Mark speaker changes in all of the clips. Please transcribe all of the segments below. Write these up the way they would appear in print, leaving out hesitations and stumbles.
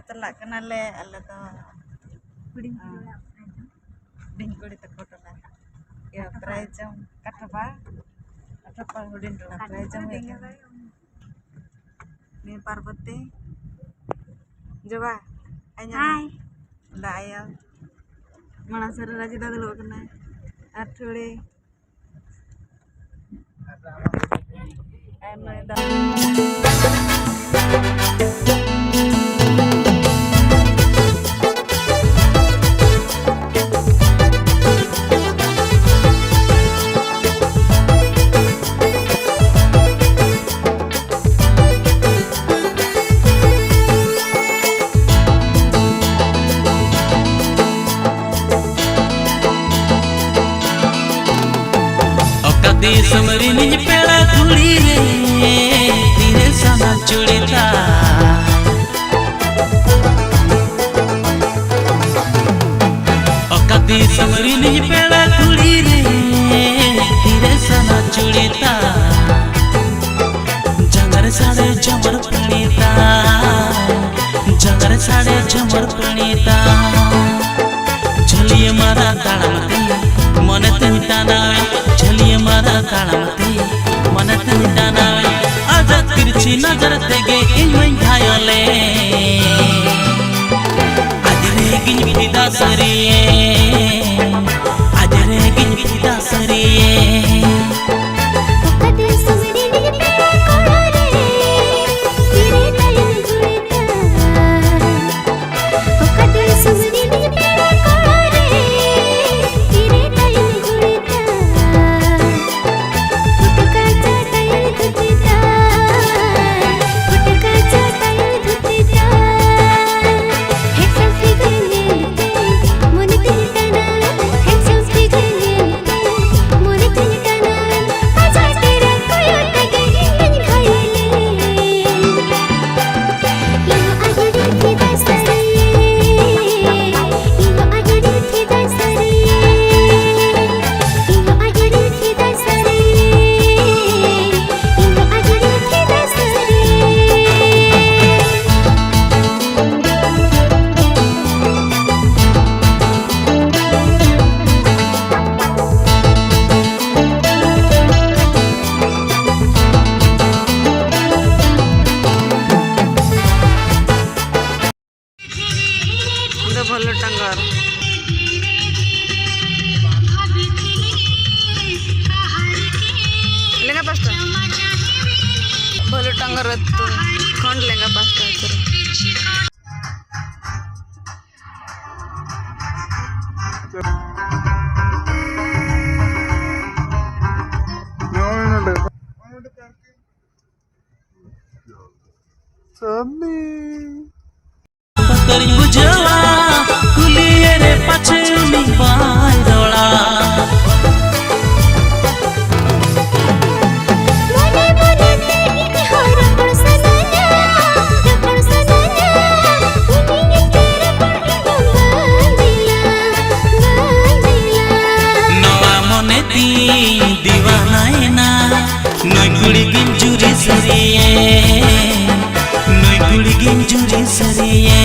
Speaker 1: telak kenal le ala to dingkuli takut lah ya prajam katapa hudin tola prajam ni Parvati coba hai dah ayam mana seru lagi dah dulu kena athuli
Speaker 2: summary निज पेड़ा धुली रे तेरे साना चुड़ीता ओकाती summary निज पेड़ा धुली रे तेरे साना चुड़ीता जंगर साड़े झमर प्रणीता जंगर साड़े झमर प्रणीता झलिए मारा ताड़मती मन तुम तानावे झलिए मारा ताड़मती मन तुम तानावे आजा तिरछी नजर तेगे इन घायले आजरे गिन फिदा सरिए आजरे गिन फिदा सरिए
Speaker 1: भलो टंगर लेंगा पास्ता भलो टंगर खंड लेंगा पास्ता
Speaker 2: तरी बुझवा कुलिए रे पछुनी पाय रोला
Speaker 3: मने मने ने हर परसनया उनी तेरे पर गंदिला
Speaker 2: नवा मने ती दीवाना ना नई कुड़ी गिंजुरी सरिए नई कुड़ी गिंजुरी सरिए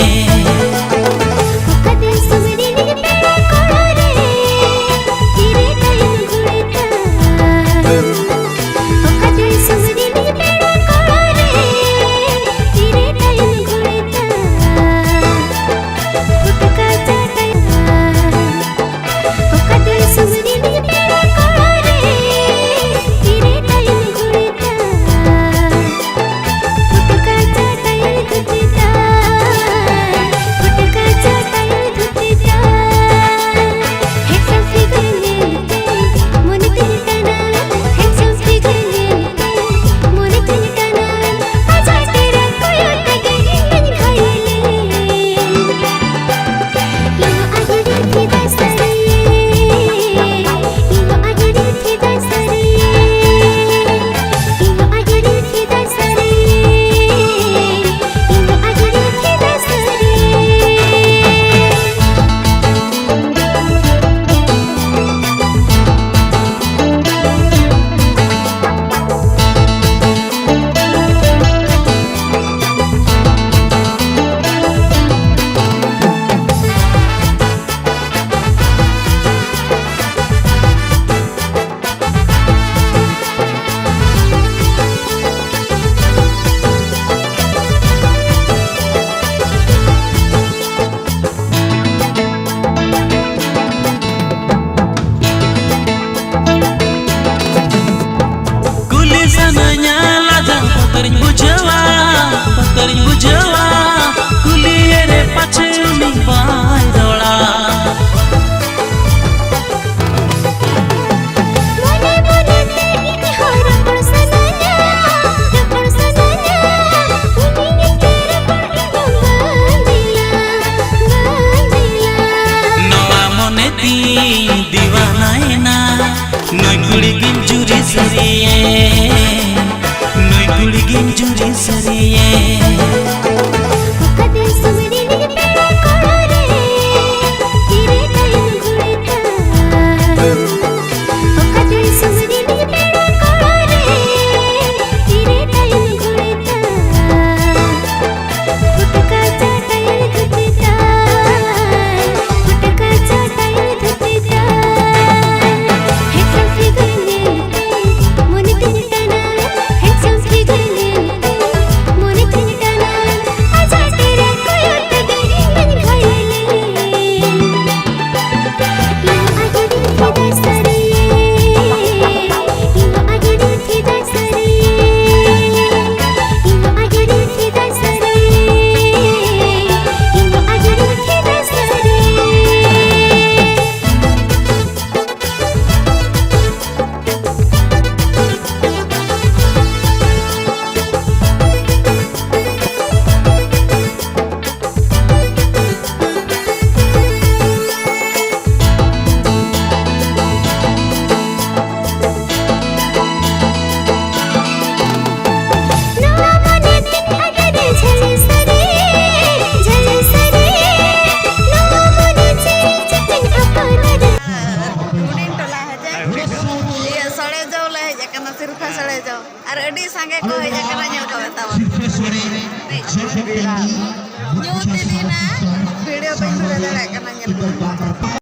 Speaker 2: ती दीवानायना नई कुड़ीगिन जुरी सरिये नई कुड़ीगिन जुरी सरिये
Speaker 3: कदे सुमरी नी पेड़ा कोरे तेरे टाइम घुड़ता कदे सुमरी नी पेड़ा कोरे तेरे टाइम घुड़ता फुटका चाटाई धुतता फुटका चाटाई धुतता हैंडसम फिगर लेते मोने तिनटाना हैंडसम फिगर लेते मोने तिनटाना आजा तेरे कोयोट दे इंगन घायले यो आगड़ी फिदा सरिये यो आगड़ी फिदा सरिये यो आगड़ी फिदा सरिये यो आगड़ी फिदा सरिये नवा मने तिन आगड़े झल सरे नवा मने चिन अपन रे
Speaker 1: उड़ीन टोला है जे ये सड़े जाओ ले है कना सिरफा सड़े जाओ और अडी संगे को है कना नेल को बताओ न्यू दीदी ना वीडियो पे दे कना नेल को